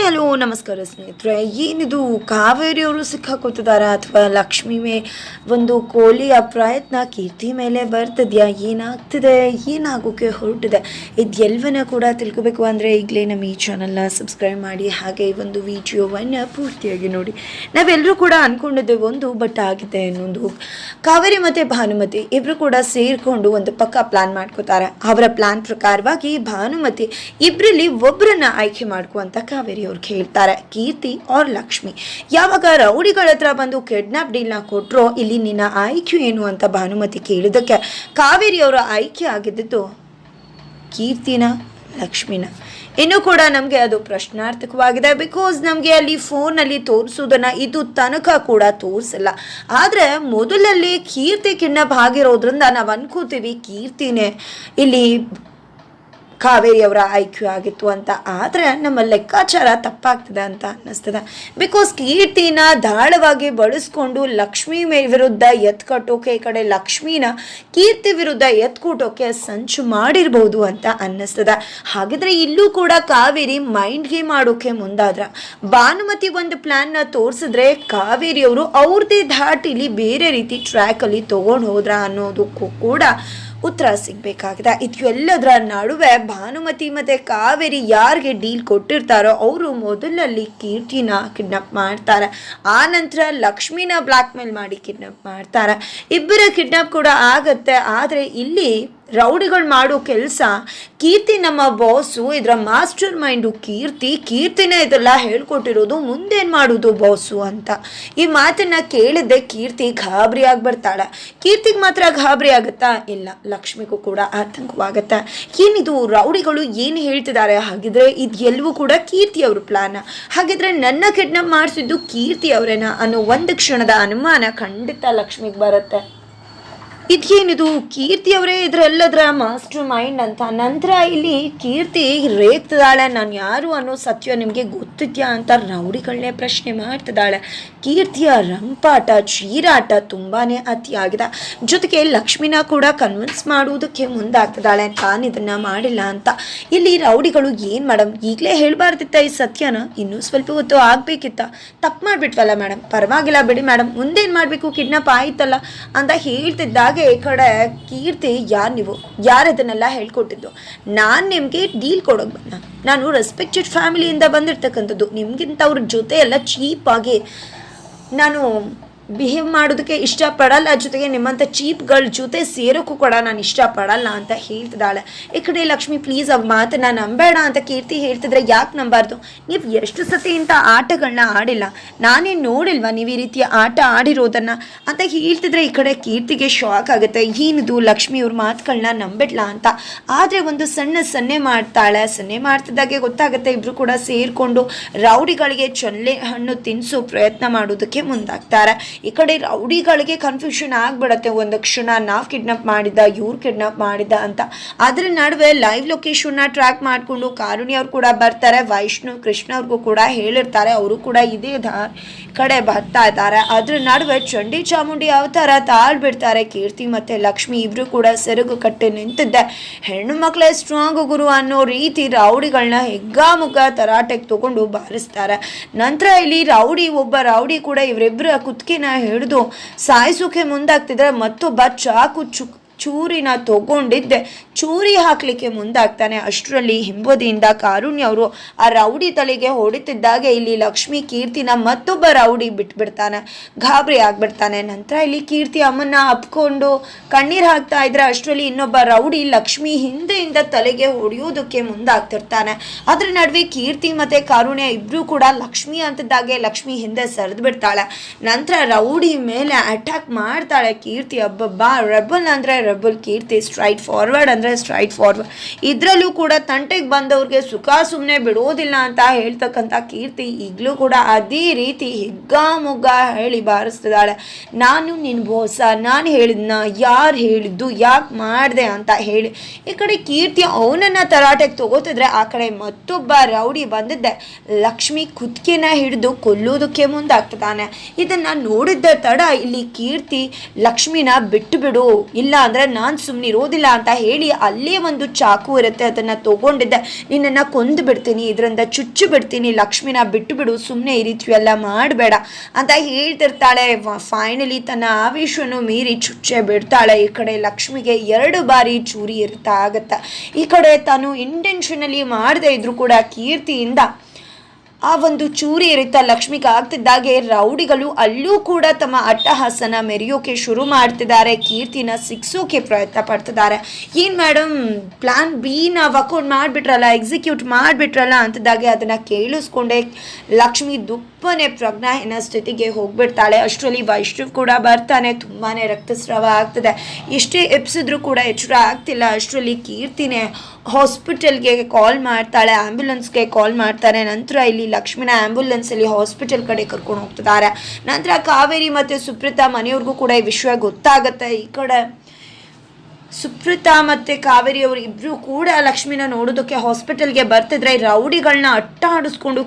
Hi hello ನಮಸ್ಕಾರ ಸ್ನೇಹಿತರೆ. ಏನಿದು ಕಾವೇರಿಯವರು ಸಿಕ್ಕಾಕೋತಿದಾರ ಅಥವಾ ಲಕ್ಷ್ಮಿ ಒಂದು ಕೋಳಿಯ ಪ್ರಯತ್ನ ಕೀರ್ತಿ ಮೇಲೆ ಬರ್ತದ್ಯಾ, ಏನಾಗ್ತಿದೆ, ಏನಾಗೋಕೆ ಹೊರಟಿದೆ, ಇದೆಲ್ಲವನ್ನ ಕೂಡ ತಿಳ್ಕೊಬೇಕು ಅಂದರೆ ಈಗಲೇ ನಮ್ಮ ಈ ಚಾನಲ್ನ ಸಬ್ಸ್ಕ್ರೈಬ್ ಮಾಡಿ, ಹಾಗೆ ಈ ಒಂದು ವಿಡಿಯೋವನ್ನು ಪೂರ್ತಿಯಾಗಿ ನೋಡಿ. ನಾವೆಲ್ಲರೂ ಕೂಡ ಅಂದ್ಕೊಂಡಿದ್ದೇವೆ ಒಂದು, ಬಟ್ ಆಗಿದೆ ಇನ್ನೊಂದು. ಕಾವೇರಿ ಮತ್ತು ಭಾನುಮತಿ ಇಬ್ಬರು ಕೂಡ ಸೇರಿಕೊಂಡು ಒಂದು ಪಕ್ಕ ಪ್ಲಾನ್ ಮಾಡ್ಕೋತಾರೆ. ಅವರ ಪ್ಲಾನ್ ಪ್ರಕಾರವಾಗಿ ಭಾನುಮತಿ ಇಬ್ಬರಲ್ಲಿ ಒಬ್ಬರನ್ನ ಆಯ್ಕೆ ಮಾಡ್ಕುವಂತ ಕಾವೇರಿ ಅವ್ರು ಕೇಳ್ತಾರೆ, ಕೀರ್ತಿ और ಲಕ್ಷ್ಮಿ. ಯಾವಾಗ ರೌಡಿಗಳ ಹತ್ರ ಬಂದು ಕಿಡ್ನಾಪ್ ಡೀಲ್ನ ಕೊಟ್ರೋ, ಇಲ್ಲಿ ನಿನ್ನ ಆಯ್ಕೆ ಏನು ಅಂತ ಭಾನುಮತಿ ಕೇಳಿದಕ್ಕೆ ಕಾವೇರಿ ಅವರ ಆಯ್ಕೆ ಆಗಿದ್ದು ಕೀರ್ತಿನ ಲಕ್ಷ್ಮಿನ. ಇನ್ನೂ ಕೂಡ ನಮಗೆ ಅದು ಪ್ರಶ್ನಾರ್ಥಕವಾಗಿದೆ. ಬಿಕಾಸ್ ನಮಗೆ ಅಲ್ಲಿ ಫೋನಲ್ಲಿ ತೋರಿಸೋದನ್ನ ಇದು ತನಕ ಕೂಡ ತೋರಿಸಲ್ಲ. ಆದರೆ ಮೊದಲಲ್ಲಿ ಕೀರ್ತಿ ಕಿಡ್ನಾಪ್ ಆಗಿರೋದ್ರಿಂದ ನಾವು ಅನ್ಕೋತೀವಿ ಕೀರ್ತಿನೇ ಇಲ್ಲಿ ಕಾವೇರಿಯವರ ಆಯ್ಕೆ ಆಗಿತ್ತು ಅಂತ. ಆದರೆ ನಮ್ಮ ಲೆಕ್ಕಾಚಾರ ತಪ್ಪಾಗ್ತದೆ ಅಂತ ಅನ್ನಿಸ್ತದೆ. ಬಿಕಾಸ್ ಕೀರ್ತಿನ ಧಾಳವಾಗಿ ಬಳಸ್ಕೊಂಡು ಲಕ್ಷ್ಮಿ ವಿರುದ್ಧ ಎತ್ಕಟ್ಟೋಕೆ, ಈ ಕಡೆ ಲಕ್ಷ್ಮಿನ ಕೀರ್ತಿ ವಿರುದ್ಧ ಎತ್ಕೊಟ್ಟೋಕೆ ಸಂಚು ಮಾಡಿರ್ಬೋದು ಅಂತ ಅನ್ನಿಸ್ತದೆ. ಹಾಗಿದ್ರೆ ಇಲ್ಲೂ ಕೂಡ ಕಾವೇರಿ ಮೈಂಡ್ ಗೇಮ್ ಮಾಡೋಕೆ ಮುಂದಾದ್ರ. ಭಾನುಮತಿ ಒಂದು ಪ್ಲಾನ್ನ ತೋರಿಸಿದ್ರೆ ಕಾವೇರಿಯವರು ಅವ್ರದ್ದೇ ಧಾಟಿಲಿ ಬೇರೆ ರೀತಿ ಟ್ರ್ಯಾಕಲ್ಲಿ ತೊಗೊಂಡು ಹೋದ್ರ ಅನ್ನೋದಕ್ಕೂ ಕೂಡ ಉತ್ತರ ಸಿಗಬೇಕಾಗಿದೆ. ಇದೆಲ್ಲದರ ನಡುವೆ ಭಾನುಮತಿ ಮತ್ತು ಕಾವೇರಿ ಯಾರಿಗೆ ಡೀಲ್ ಕೊಟ್ಟಿರ್ತಾರೋ ಅವರು ಮೊದಲಲ್ಲಿ ಕೀರ್ತಿನ ಕಿಡ್ನಾಪ್ ಮಾಡ್ತಾರೆ. ಆ ನಂತರ ಲಕ್ಷ್ಮಿನ ಬ್ಲ್ಯಾಕ್ ಮೇಲ್ ಮಾಡಿ ಕಿಡ್ನಾಪ್ ಮಾಡ್ತಾರೆ. ಇಬ್ಬರ ಕಿಡ್ನಾಪ್ ಕೂಡ ಆಗತ್ತೆ. ಆದರೆ ಇಲ್ಲಿ ರೌಡಿಗಳು ಮಾಡೋ ಕೆಲಸ, ಕೀರ್ತಿ ನಮ್ಮ ಬಾಸು, ಇದರ ಮಾಸ್ಟರ್ ಮೈಂಡು ಕೀರ್ತಿನೇ ಇದೆಲ್ಲ ಹೇಳ್ಕೊಟ್ಟಿರೋದು, ಮುಂದೇನು ಮಾಡೋದು ಬಾಸು ಅಂತ. ಈ ಮಾತನ್ನ ಕೇಳಿದ್ದೆ ಕೀರ್ತಿ ಗಾಬರಿ ಆಗಿ ಬರ್ತಾಳೆ. ಕೀರ್ತಿಗೆ ಮಾತ್ರ ಗಾಬರಿ ಆಗುತ್ತಾ? ಇಲ್ಲ, ಲಕ್ಷ್ಮಿಗೂ ಕೂಡ ಆತಂಕವಾಗತ್ತೆ. ಏನಿದು ರೌಡಿಗಳು ಏನು ಹೇಳ್ತಿದ್ದಾರೆ? ಹಾಗಿದ್ರೆ ಇದು ಎಲ್ಲವೂ ಕೂಡ ಕೀರ್ತಿ ಅವ್ರ ಪ್ಲಾನ್. ಹಾಗಿದ್ರೆ ನನ್ನ ಕಿಡ್ನಾಪ್ ಮಾಡಿಸಿದ್ದು ಕೀರ್ತಿ ಅವರೇನಾ ಅನ್ನೋ ಒಂದು ಕ್ಷಣದ ಅನುಮಾನ ಖಂಡಿತ ಲಕ್ಷ್ಮಿಗೆ ಬರುತ್ತೆ. ಇದೇನಿದು ಕೀರ್ತಿ ಅವರೇ ಇದರೆಲ್ಲದರ ಮಾಸ್ಟರ್ ಮೈಂಡ್ ಅಂತ. ನಂತರ ಇಲ್ಲಿ ಕೀರ್ತಿ ರೇಗ್ತಿದ್ದಾಳೆ, ನಾನು ಯಾರು ಅನ್ನೋ ಸತ್ಯ ನಿಮಗೆ ಗೊತ್ತಿದ್ಯಾ ಅಂತ ರೌಡಿಗಳನ್ನೇ ಪ್ರಶ್ನೆ ಮಾಡ್ತಿದ್ದಾಳೆ. ಕೀರ್ತಿಯ ರಂಪಾಟ, ಚೀರಾಟ ತುಂಬಾನೇ ಅತಿಯಾಗಿದೆ. ಜೊತೆಗೆ ಲಕ್ಷ್ಮಿನ ಕೂಡ ಕನ್ವಿನ್ಸ್ ಮಾಡುವುದಕ್ಕೆ ಮುಂದಾಗ್ತಿದ್ದಾಳೆ, ತಾನು ಇದನ್ನ ಮಾಡಿಲ್ಲ ಅಂತ. ಇಲ್ಲಿ ರೌಡಿಗಳು ಏನು ಮೇಡಮ್, ಈಗಲೇ ಹೇಳಬಾರ್ದಿತ್ತ ಈ ಸತ್ಯನ? ಇನ್ನೂ ಸ್ವಲ್ಪ ಹೊತ್ತು ಆಗ್ಬೇಕಿತ್ತ? ತಪ್ಪು ಮಾಡಿಬಿಟ್ವಲ್ಲ ಮೇಡಮ್, ಪರವಾಗಿಲ್ಲ ಬಿಡಿ ಮೇಡಮ್, ಮುಂದೇನು ಮಾಡಬೇಕು, ಕಿಡ್ನಾಪ್ ಆಯ್ತಲ್ಲ ಅಂತ ಹೇಳ್ತಿದ್ದಾಗ ಈ ಕಡೆ ಕೀರ್ತಿ, ಯಾರು ಇದನ್ನೆಲ್ಲ ಹೇಳ್ಕೊಟ್ಟಿದ್ದು? ನಾನು ನಿಮಗೆ ಡೀಲ್ ಕೊಡೋಕೆ ಬಂದ, ನಾನು ರೆಸ್ಪೆಕ್ಟೆಡ್ ಫ್ಯಾಮಿಲಿಯಿಂದ ಬಂದಿರ್ತಕ್ಕಂಥದ್ದು. ನಿಮಗಿಂತ ಅವ್ರ ಜೊತೆ ಎಲ್ಲ ಚೀಪಾಗಿ ನಾನು ಬಿಹೇವ್ ಮಾಡೋದಕ್ಕೆ ಇಷ್ಟಪಡಲ್ಲ. ಜೊತೆಗೆ ನಿಮ್ಮಂಥ ಚೀಪ್ಗಳ ಜೊತೆ ಸೇರೋಕ್ಕೂ ಕೂಡ ನಾನು ಇಷ್ಟಪಡಲ್ಲ ಅಂತ ಹೇಳ್ತಿದ್ದಾಳೆ. ಈ ಕಡೆ ಲಕ್ಷ್ಮಿ, ಪ್ಲೀಸ್ ಆ ಮಾತನ್ನ ನಂಬೇಡ ಅಂತ ಕೀರ್ತಿ ಹೇಳ್ತಿದ್ರೆ, ಯಾಕೆ ನಂಬಾರ್ದು? ನೀವು ಎಷ್ಟು ಸತಿ ಇಂಥ ಆಟಗಳನ್ನ ಆಡಿಲ್ಲ, ನಾನೇನು ನೋಡಿಲ್ವಾ ನೀವು ಈ ರೀತಿಯ ಆಟ ಆಡಿರೋದನ್ನು ಅಂತ ಹೇಳ್ತಿದ್ರೆ ಈ ಕಡೆ ಕೀರ್ತಿಗೆ ಶಾಕ್ ಆಗುತ್ತೆ. ಏನಿದು ಲಕ್ಷ್ಮಿ ಅವ್ರ ಮಾತುಗಳನ್ನ ನಂಬಿಡ್ಲಾ ಅಂತ. ಆದರೆ ಒಂದು ಸನ್ನೆ ಮಾಡ್ತಾಳೆ. ಸನ್ನೆ ಮಾಡ್ತಿದ್ದಾಗೆ ಗೊತ್ತಾಗುತ್ತೆ ಇಬ್ರು ಕೂಡ ಸೇರಿಕೊಂಡು ರೌಡಿಗಳಿಗೆ ಚೊಲ್ಲೆ ಹಣ್ಣು ತಿನ್ನಿಸೋ ಪ್ರಯತ್ನ ಮಾಡೋದಕ್ಕೆ ಮುಂದಾಗ್ತಾರೆ. ಈ ಕಡೆ ರೌಡಿಗಳಿಗೆ ಕನ್ಫ್ಯೂಷನ್ ಆಗ್ಬಿಡತ್ತೆ ಒಂದು ಕ್ಷಣ, ನಾವು ಕಿಡ್ನಾಪ್ ಮಾಡಿದ್ದ, ಇವ್ರು ಕಿಡ್ನಾಪ್ ಮಾಡಿದ್ದ ಅಂತ. ಅದರ ನಡುವೆ ಲೈವ್ ಲೊಕೇಶನ್ನ ಟ್ರ್ಯಾಕ್ ಮಾಡಿಕೊಂಡು ಕಾರುಣಿ ಅವ್ರು ಕೂಡ ಬರ್ತಾರೆ. ವೈಷ್ಣು ಕೃಷ್ಣ ಅವ್ರಿಗೂ ಕೂಡ ಹೇಳಿರ್ತಾರೆ, ಅವರು ಕೂಡ ಇದೇ ಕಡೆ ಬರ್ತಾ ಇದ್ದಾರೆ. ಅದ್ರ ನಡುವೆ ಚಂಡಿ ಚಾಮುಂಡಿ ಅವತಾರ ತಾಳ್ಬಿಡ್ತಾರೆ. ಕೀರ್ತಿ ಮತ್ತೆ ಲಕ್ಷ್ಮಿ ಇಬ್ರು ಕೂಡ ಸೆರಗು ಕಟ್ಟಿ ನಿಂತಿದ್ದೆ. ಹೆಣ್ಣು ಮಕ್ಕಳೇ ಸ್ಟ್ರಾಂಗ್ ಗುರು ಅನ್ನೋ ರೀತಿ ರೌಡಿಗಳನ್ನ ಹೆಗ್ಗಾಮುಗ್ಗ ತರಾಟೆಗೆ ತಗೊಂಡು ಬಾರಿಸ್ತಾರೆ. ನಂತರ ಇಲ್ಲಿ ಒಬ್ಬ ರೌಡಿ ಕೂಡ ಇವರಿಬ್ಬರ ಕುತ್ತಿಗೆನ ಹಿಡಿದು ಸಾಯಿಸೋಕೆ ಮುಂದಾಗ್ತಿದ್ರೆ, ಮತ್ತೊಬ್ಬ ಚಾಕು ಚೂರಿನ ತಗೊಂಡಿದ್ದೆ ಚೂರಿ ಹಾಕ್ಲಿಕ್ಕೆ ಮುಂದಾಗ್ತಾನೆ. ಅಷ್ಟರಲ್ಲಿ ಹಿಂಬದಿಯಿಂದ ಕಾರುಣ್ಯ ಅವರು ಆ ರೌಡಿ ತಲೆಗೆ ಹೊಡಿತಿದ್ದಾಗೆ ಇಲ್ಲಿ ಲಕ್ಷ್ಮಿ ಕೀರ್ತಿನ ಮತ್ತೊಬ್ಬ ರೌಡಿ ಬಿಟ್ಬಿಡ್ತಾನೆ, ಗಾಬರಿ ಆಗ್ಬಿಡ್ತಾನೆ. ನಂತರ ಇಲ್ಲಿ ಕೀರ್ತಿ ಅಮ್ಮನ್ನ ಅಪ್ಕೊಂಡು ಕಣ್ಣೀರು ಹಾಕ್ತಾ ಇದ್ರೆ, ಅಷ್ಟರಲ್ಲಿ ಇನ್ನೊಬ್ಬ ರೌಡಿ ಲಕ್ಷ್ಮಿ ಹಿಂದೆಯಿಂದ ತಲೆಗೆ ಹೊಡೆಯೋದಕ್ಕೆ ಮುಂದಾಗ್ತಿರ್ತಾನೆ. ಅದ್ರ ನಡುವೆ ಕೀರ್ತಿ ಮತ್ತೆ ಕಾರುಣ್ಯ ಇಬ್ರು ಕೂಡ ಲಕ್ಷ್ಮಿ ಅಂತಿದ್ದಾಗೆ ಲಕ್ಷ್ಮಿ ಹಿಂದೆ ಸರಿದು ಬಿಡ್ತಾಳೆ. ನಂತರ ರೌಡಿ ಮೇಲೆ ಅಟ್ಯಾಕ್ ಮಾಡ್ತಾಳೆ ಕೀರ್ತಿ. ಹಬ್ಬಬ್ಬಾ, ರೆಬಲ್ ಅಂದ್ರೆ ರೆಬಲ್ ಕೀರ್ತಿ, ಸ್ಟ್ರೈಟ್ ಫಾರ್ವರ್ಡ್ ಅಂದ್ರೆ ಸ್ಟ್ರೈಟ್ ಫಾರ್ವರ್ಡ್. ಇದರಲ್ಲೂ ಕೂಡ ತಂಟೆಗೆ ಬಂದವ್ರಿಗೆ ಸುಖ ಸುಮ್ಮನೆ ಬಿಡೋದಿಲ್ಲ ಅಂತ ಹೇಳ್ತಕ್ಕಂಥ ಕೀರ್ತಿ ಈಗಲೂ ಕೂಡ ಅದೇ ರೀತಿ ಹಿಗ್ಗಾಮುಗ್ಗ ಹೇಳಿ ಬಾರಿಸ್ತಿದ್ದಾಳೆ. ನಾನು ನಿನ್ನ ಬೋಸ, ನಾನು ಹೇಳಿದ್ನ, ಯಾರು ಹೇಳಿದ್ದು, ಯಾಕೆ ಮಾಡಿದೆ ಅಂತ ಹೇಳಿ. ಈ ಕಡೆ ಕೀರ್ತಿ ಅವನನ್ನ ತರಾಟೆಗೆ ತಗೋತಿದ್ರೆ, ಆ ಕಡೆ ಮತ್ತೊಬ್ಬ ರೌಡಿ ಬಂದಿದ್ದೆ ಲಕ್ಷ್ಮಿ ಕುತ್ತಿಗೆನ ಹಿಡಿದು ಕೊಲ್ಲೋದಕ್ಕೆ ಮುಂದಾಗ್ತಿದ್ದಾನೆ. ಇದನ್ನ ನೋಡಿದ್ದ ತಡ ಇಲ್ಲಿ ಕೀರ್ತಿ ಲಕ್ಷ್ಮಿನ ಬಿಟ್ಟು ಬಿಡು, ಇಲ್ಲ ಅಂದರೆ ನಾನು ಸುಮ್ಮನೆ ಇರೋದಿಲ್ಲ ಅಂತ ಹೇಳಿ ಅಲ್ಲೇ ಒಂದು ಚಾಕು ಇರುತ್ತೆ, ಅದನ್ನು ತೊಗೊಂಡಿದ್ದೆ, ನಿನ್ನನ್ನು ಕೊಂದು ಬಿಡ್ತೀನಿ, ಇದರಿಂದ ಚುಚ್ಚು ಬಿಡ್ತೀನಿ, ಲಕ್ಷ್ಮಿನ ಬಿಟ್ಟು ಬಿಡು, ಸುಮ್ಮನೆ ಈ ರೀತಿ ಎಲ್ಲ ಮಾಡಬೇಡ ಅಂತ ಹೇಳ್ತಿರ್ತಾಳೆ. ಫೈನಲಿ ತನ್ನ ಆವೇಶವನ್ನು ಮೀರಿ ಚುಚ್ಚೆ ಬಿಡ್ತಾಳೆ. ಈ ಕಡೆ ಲಕ್ಷ್ಮಿಗೆ 2 ಬಾರಿ ಚೂರಿ ಇರ್ತಾ ಆಗತ್ತೆ. ಈ ಕಡೆ ತಾನು ಇಂಟೆನ್ಷನಲಿ ಮಾಡದೇ ಇದ್ರೂ ಕೂಡ ಕೀರ್ತಿಯಿಂದ ಆ ಒಂದು ಚೂರಿ ಇರುತ್ತಾ ಲಕ್ಷ್ಮಿಗೆ ಆಗ್ತಿದ್ದಾಗೆ ರೌಡಿಗಳು ಅಲ್ಲೂ ಕೂಡ ತಮ್ಮ ಅಟ್ಟಹಾಸನ ಮೆರೆಯೋಕೆ ಶುರು ಮಾಡ್ತಿದ್ದಾರೆ, ಕೀರ್ತಿನ ಸಿಕ್ಸೋಕೆ ಪ್ರಯತ್ನ ಪಡ್ತಿದ್ದಾರೆ. ಏನು ಮೇಡಮ್ ಪ್ಲಾನ್ ಬಿನ ವರ್ಕೌಟ್ ಮಾಡಿಬಿಟ್ರಲ್ಲ, ಎಕ್ಸಿಕ್ಯೂಟ್ ಮಾಡಿಬಿಟ್ರಲ್ಲ ಅಂತಿದ್ದಾಗೆ ಅದನ್ನು ಕೇಳಿಸ್ಕೊಂಡೆ ಲಕ್ಷ್ಮಿ ದುಪ್ಪನೆ ಪ್ರಜ್ಞಾಹೀನ ಸ್ಥಿತಿಗೆ ಹೋಗ್ಬಿಡ್ತಾಳೆ. ಅಷ್ಟರಲ್ಲಿ ವೈಷ್ಣವ್ ಕೂಡ ಬರ್ತಾನೆ, ತುಂಬಾ ರಕ್ತಸ್ರಾವ ಆಗ್ತದೆ, ಎಷ್ಟೇ ಎಪ್ಸಿದ್ರೂ ಕೂಡ ಎಚ್ಚರ ಆಗ್ತಿಲ್ಲ. ಅಷ್ಟರಲ್ಲಿ ಕೀರ್ತಿನೇ ಹಾಸ್ಪಿಟಲ್ಗೆ ಕಾಲ್ ಮಾಡ್ತಾಳೆ, ಆ್ಯಂಬುಲೆನ್ಸ್ಗೆ ಕಾಲ್ ಮಾಡ್ತಾರೆ. ನಂತರ ಇಲ್ಲಿ ಲಕ್ಷ್ಮಿನ ಆ್ಯಂಬುಲೆನ್ಸಲ್ಲಿ ಹಾಸ್ಪಿಟಲ್ ಕಡೆ ಕರ್ಕೊಂಡು ಹೋಗ್ತಿದ್ದಾರೆ. ನಂತರ ಕಾವೇರಿ ಮತ್ತು ಸುಪ್ರೀತಾ ಮನೆಯವ್ರಿಗೂ ಕೂಡ ಈ ವಿಷಯ ಗೊತ್ತಾಗುತ್ತೆ. ಈ ಕಡೆ ಸುಪ್ರೀತಾ ಮತ್ತು ಕಾವೇರಿ ಅವರು ಇಬ್ಬರು ಕೂಡ ಲಕ್ಷ್ಮಿನ ನೋಡೋದಕ್ಕೆ ಹಾಸ್ಪಿಟಲ್ಗೆ ಬರ್ತಿದ್ರೆ ರೌಡಿಗಳನ್ನ ಅಟ್ಟ ಆಡಿಸ್ಕೊಂಡು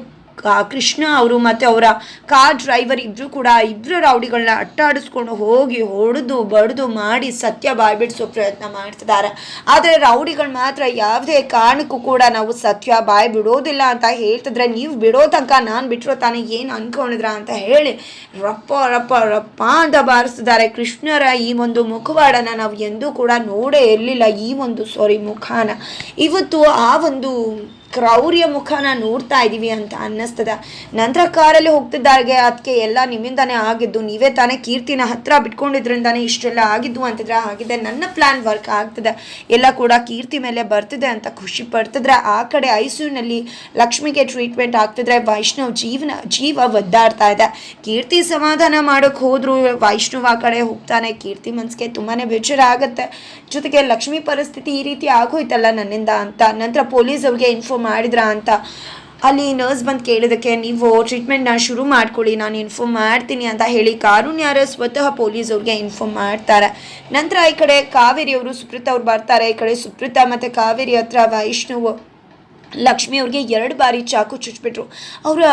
ಕೃಷ್ಣ ಅವರು ಮತ್ತು ಅವರ ಕಾರ್ ಡ್ರೈವರ್ ಇಬ್ಬರು ಕೂಡ ಇಬ್ಬರು ರೌಡಿಗಳನ್ನ ಅಟ್ಟಾಡಿಸ್ಕೊಂಡು ಹೋಗಿ ಹೊಡೆದು ಬಡ್ದು ಮಾಡಿ ಸತ್ಯ ಬಾಯ್ಬಿಡಿಸೋ ಪ್ರಯತ್ನ ಮಾಡ್ತಿದ್ದಾರೆ. ಆದರೆ ರೌಡಿಗಳು ಮಾತ್ರ ಯಾವುದೇ ಕಾರಣಕ್ಕೂ ಕೂಡ ನಾವು ಸತ್ಯ ಬಾಯ್ ಬಿಡೋದಿಲ್ಲ ಅಂತ ಹೇಳ್ತಿದ್ರೆ, ನೀವು ಬಿಡೋ ತನಕ ನಾನು ಬಿಟ್ಟಿರೋ ತಾನೇ ಏನು ಅಂದ್ಕೊಂಡಿದ್ರ ಅಂತ ಹೇಳಿ ರಪ್ಪ ರಪ್ಪ ರಪ್ಪ ಅಂತ ಬಾರಿಸ್ತಿದ್ದಾರೆ. ಕೃಷ್ಣರ ಈ ಒಂದು ಮುಖವಾಡನ ನಾವು ಎಂದೂ ಕೂಡ ನೋಡೇ ಇರಲಿಲ್ಲ, ಈ ಒಂದು ಮುಖಾನ ಇವತ್ತು ಆ ಒಂದು ಕ್ರೌರ್ಯ ಮುಖನ ನೋಡ್ತಾ ಇದ್ದೀವಿ ಅಂತ ಅನ್ನಿಸ್ತದೆ. ನಂತರ ಕಾರಲ್ಲಿ ಹೋಗ್ತಿದ್ದಾಗೆ ಅದಕ್ಕೆ ಎಲ್ಲ ನಿಮ್ಮಿಂದಾನೇ ಆಗಿದ್ದು, ನೀವೇ ತಾನೇ ಕೀರ್ತಿನ ಹತ್ರ ಬಿಟ್ಕೊಂಡಿದ್ರಿಂದಾನೇ ಇಷ್ಟೆಲ್ಲ ಆಗಿದ್ದು ಅಂತಿದ್ರೆ, ಹಾಗಿದೆ ನನ್ನ ಪ್ಲಾನ್ ವರ್ಕ್ ಆಗ್ತದೆ, ಎಲ್ಲ ಕೂಡ ಕೀರ್ತಿ ಮೇಲೆ ಬರ್ತಿದೆ ಅಂತ ಖುಷಿ ಪಡ್ತಿದ್ರೆ, ಆ ಕಡೆ ಐಸಿಯುನಲ್ಲಿ ಲಕ್ಷ್ಮಿಗೆ ಟ್ರೀಟ್ಮೆಂಟ್ ಆಗ್ತಿದ್ರೆ ವೈಷ್ಣವ್ ಜೀವ ಒದ್ದಾಡ್ತಾ ಇದೆ. ಕೀರ್ತಿ ಸಮಾಧಾನ ಮಾಡೋಕೆ ಹೋದ್ರು, ವೈಷ್ಣವ್ ಆ ಕಡೆ ಹೋಗ್ತಾನೆ. ಕೀರ್ತಿ ಮನಸ್ಸಿಗೆ ತುಂಬಾ ಬೇಜಾರ ಆಗುತ್ತೆ. ಜೊತೆಗೆ ಲಕ್ಷ್ಮಿ ಪರಿಸ್ಥಿತಿ ಈ ರೀತಿ ಆಗೋಯ್ತಲ್ಲ ನನ್ನಿಂದ ಅಂತ. ನಂತರ ಪೊಲೀಸ್ ಅವ್ರಿಗೆ ಇನ್ಫಾರ್ಮ್ ಮಾಡಿದ್ರ ಅಂತ ಅಲ್ಲಿ ನರ್ಸ್ ಬಂದು ಕೇಳಿದಕ್ಕೆ, ನೀವು ಟ್ರೀಟ್ಮೆಂಟ್ನ ಶುರು ಮಾಡ್ಕೊಳ್ಳಿ, ನಾನು ಇನ್ಫಾರ್ಮ್ ಮಾಡ್ತೀನಿ ಅಂತ ಹೇಳಿ ಕಾರುಣ್ಯರು ಸ್ವತಃ ಪೊಲೀಸ್ ಅವ್ರಿಗೆ ಇನ್ಫಾರ್ಮ್ ಮಾಡ್ತಾರೆ. ನಂತರ ಈ ಕಡೆ ಕಾವೇರಿ ಅವರು ಸುಪ್ರೀತಾ ಅವ್ರು ಬರ್ತಾರೆ. ಈ ಕಡೆ ಸುಪ್ರೀತಾ ಮತ್ತು ಕಾವೇರಿ ಹತ್ರ ವೈಷ್ಣವ್ ಲಕ್ಷ್ಮಿ ಅವ್ರಿಗೆ 2 ಬಾರಿ ಚಾಕು ಚುಚ್ಬಿಟ್ರು. ಅವರ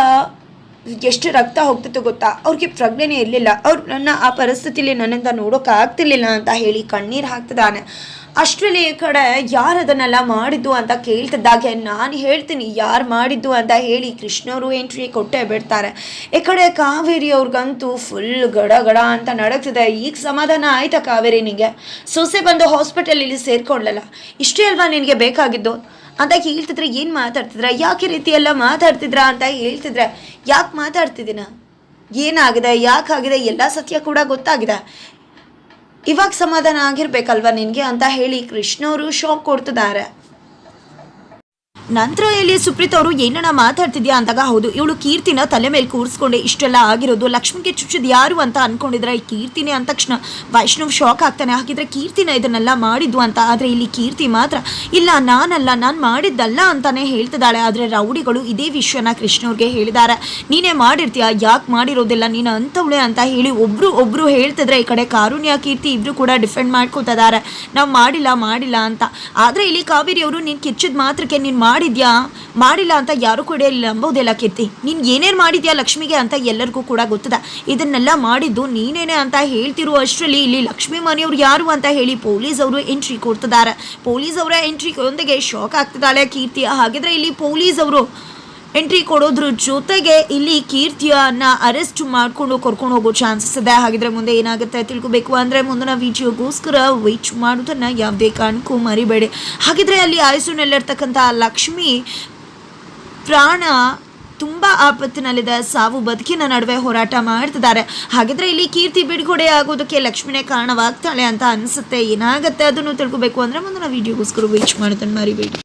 ಎಷ್ಟು ರಕ್ತ ಹೋಗ್ತಿತ್ತು ಗೊತ್ತಾ, ಅವ್ರಿಗೆ ಪ್ರಜ್ಞೆನೇ ಇರಲಿಲ್ಲ. ಅವ್ರು ನನ್ನ ಆ ಪರಿಸ್ಥಿತಿಲಿ ನನ್ನಿಂದ ನೋಡೋಕ್ಕಾಗ್ತಿರ್ಲಿಲ್ಲ ಅಂತ ಹೇಳಿ ಕಣ್ಣೀರು ಹಾಕ್ತಿದ್ದಾನೆ. ಅಷ್ಟರಲ್ಲಿ ಈ ಕಡೆ ಯಾರು ಅದನ್ನೆಲ್ಲ ಮಾಡಿದ್ದು ಅಂತ ಕೇಳ್ತಿದ್ದಾಗೆ ನಾನು ಹೇಳ್ತೀನಿ ಯಾರು ಮಾಡಿದ್ದು ಅಂತ ಹೇಳಿ ಕೃಷ್ಣವರು ಎಂಟ್ರಿ ಕೊಟ್ಟೆ ಬಿಡ್ತಾರೆ. ಈ ಕಡೆ ಕಾವೇರಿ ಅವ್ರಿಗಂತೂ ಫುಲ್ ಗಡ ಗಡ ಅಂತ ನಡಕ್ತಿದೆ. ಈಗ ಸಮಾಧಾನ ಆಯ್ತಾ ಕಾವೇರಿನಿಗೆ? ಸೊಸೆ ಬಂದು ಹಾಸ್ಪಿಟಲಲ್ಲಿ ಸೇರ್ಕೊಳ್ಳಲ್ಲ, ಇಷ್ಟೇ ಅಲ್ವಾ ನಿನಗೆ ಬೇಕಾಗಿದ್ದು ಅಂತ ಹೇಳ್ತಿದ್ರೆ, ಏನು ಮಾತಾಡ್ತಿದ್ರ, ಯಾಕೆ ರೀತಿ ಎಲ್ಲ ಮಾತಾಡ್ತಿದ್ರ ಅಂತ ಹೇಳ್ತಿದ್ರೆ, ಯಾಕೆ ಮಾತಾಡ್ತಿದ್ದೀನ, ಏನಾಗಿದೆ, ಯಾಕಾಗಿದೆ, ಎಲ್ಲ ಸತ್ಯ ಕೂಡ ಗೊತ್ತಾಗಿದೆ, ಇವಾಗ ಸಮಾಧಾನ ಆಗಿರ್ಬೇಕಲ್ವ ನಿನಗೆ ಅಂತ ಹೇಳಿ ಕೃಷ್ಣವರು ಶಾಕ್ ಕೊಡ್ತಿದ್ದಾರೆ. ನಂತರ ಇಲ್ಲಿ ಸುಪ್ರೀತ್ ಅವರು ಏನನ್ನ ಮಾತಾಡ್ತಿದ್ಯಾ ಅಂದಾಗ, ಹೌದು ಇವಳು ಕೀರ್ತಿನ ತಲೆ ಮೇಲೆ ಕೂರಿಸ್ಕೊಂಡೆ ಇಷ್ಟೆಲ್ಲ ಆಗಿರೋದು, ಲಕ್ಷ್ಮಿಗೆ ಚುಚ್ಚಿದ್ ಯಾರು ಅಂತ ಅನ್ಕೊಂಡಿದ್ರೆ ಕೀರ್ತಿನೇ ಅಂದ ತಕ್ಷಣ ವೈಷ್ಣವ್ ಶಾಕ್ ಆಗ್ತಾನೆ. ಹಾಗಿದ್ರೆ ಕೀರ್ತಿನ ಇದನ್ನೆಲ್ಲ ಮಾಡಿದ್ದು ಅಂತ. ಆದರೆ ಇಲ್ಲಿ ಕೀರ್ತಿ ಮಾತ್ರ ಇಲ್ಲ, ನಾನಲ್ಲ, ನಾನು ಮಾಡಿದ್ದಲ್ಲ ಅಂತಾನೆ ಹೇಳ್ತಿದ್ದಾಳೆ. ಆದರೆ ರೌಡಿಗಳು ಇದೇ ವಿಷಯನ ಕೃಷ್ಣವ್ರಿಗೆ ಹೇಳಿದ್ದಾರೆ. ನೀನೇ ಮಾಡಿರ್ತೀಯ, ಯಾಕೆ ಮಾಡಿರೋದಿಲ್ಲ, ನೀನು ಅಂಥವಳೆ ಅಂತ ಹೇಳಿ ಒಬ್ರು ಹೇಳ್ತಿದ್ರೆ, ಈ ಕಡೆ ಕಾರುಣ್ಯ ಕೀರ್ತಿ ಇಬ್ರು ಕೂಡ ಡಿಫೆಂಡ್ ಮಾಡ್ಕೋತಿದ್ದಾರೆ, ನಾವು ಮಾಡಿಲ್ಲ ಅಂತ. ಆದರೆ ಇಲ್ಲಿ ಕಾವೇರಿ ಅವರು ನೀನು ಕಿಚ್ಚಿದ ಮಾತ್ರಕ್ಕೆ ನೀನು ಮಾಡಿಲ್ಲ ಅಂತ ಯಾರು ಕೂಡ ಇಲ್ಲಿ ನಂಬೋದಿಲ್ಲ. ಕೀರ್ತಿ ನೀನು ಏನೇನು ಮಾಡಿದ್ಯಾ ಲಕ್ಷ್ಮಿಗೆ ಅಂತ ಎಲ್ಲರಿಗೂ ಕೂಡ ಗೊತ್ತದ, ಇದನ್ನೆಲ್ಲ ಮಾಡಿದ್ದು ನೀನೇನೆ ಅಂತ ಹೇಳ್ತಿರೋ ಅಷ್ಟರಲ್ಲಿ ಇಲ್ಲಿ ಲಕ್ಷ್ಮಿ ಮನೆಯವ್ರು ಯಾರು ಅಂತ ಹೇಳಿ ಪೊಲೀಸ್ ಅವರು ಎಂಟ್ರಿ ಕೊಡ್ತಿದ್ದಾರೆ. ಪೊಲೀಸ್ ಅವರ ಎಂಟ್ರಿಯೊಂದಿಗೆ ಶಾಕ್ ಆಗ್ತಿದ್ದಾಳೆ ಕೀರ್ತಿ. ಹಾಗಿದ್ರೆ ಇಲ್ಲಿ ಪೊಲೀಸ್ ಅವರು ಎಂಟ್ರಿ ಕೊಡೋದ್ರ ಜೊತೆಗೆ ಇಲ್ಲಿ ಕೀರ್ತಿಯನ್ನ ಅರೆಸ್ಟ್ ಮಾಡಿಕೊಂಡು ಕರ್ಕೊಂಡು ಹೋಗೋ ಚಾನ್ಸಸ್ ಇದೆ. ಹಾಗಿದ್ರೆ ಮುಂದೆ ಏನಾಗುತ್ತೆ ತಿಳ್ಕೊಬೇಕು ಅಂದರೆ ಮುಂದಿನ ವಿಡಿಯೋಗೋಸ್ಕರ ವೇಟ್ ಮಾಡೋದನ್ನು ಯಾವುದೇ ಕಾರಣಕ್ಕೂ ಮರಿಬೇಡಿ. ಹಾಗಿದ್ರೆ ಅಲ್ಲಿ ಐಸಿಯುನಲ್ಲಿರ್ತಕ್ಕಂಥ ಲಕ್ಷ್ಮಿ ಪ್ರಾಣ ತುಂಬ ಆಪತ್ತಿನಲ್ಲಿದೆ, ಸಾವು ಬದುಕಿನ ನಡುವೆ ಹೋರಾಟ ಮಾಡ್ತಿದ್ದಾರೆ. ಹಾಗಿದ್ರೆ ಇಲ್ಲಿ ಕೀರ್ತಿ ಬಿಡುಗಡೆ ಆಗೋದಕ್ಕೆ ಲಕ್ಷ್ಮಿನೇ ಕಾರಣವಾಗ್ತಾಳೆ ಅಂತ ಅನಿಸುತ್ತೆ. ಏನಾಗುತ್ತೆ ಅದನ್ನು ತಿಳ್ಕೊಬೇಕು ಅಂದರೆ ಮುಂದಿನ ವಿಡಿಯೋಗೋಸ್ಕರ ವೇಟ್ ಮಾಡೋದನ್ನು ಮರಿಬೇಡಿ.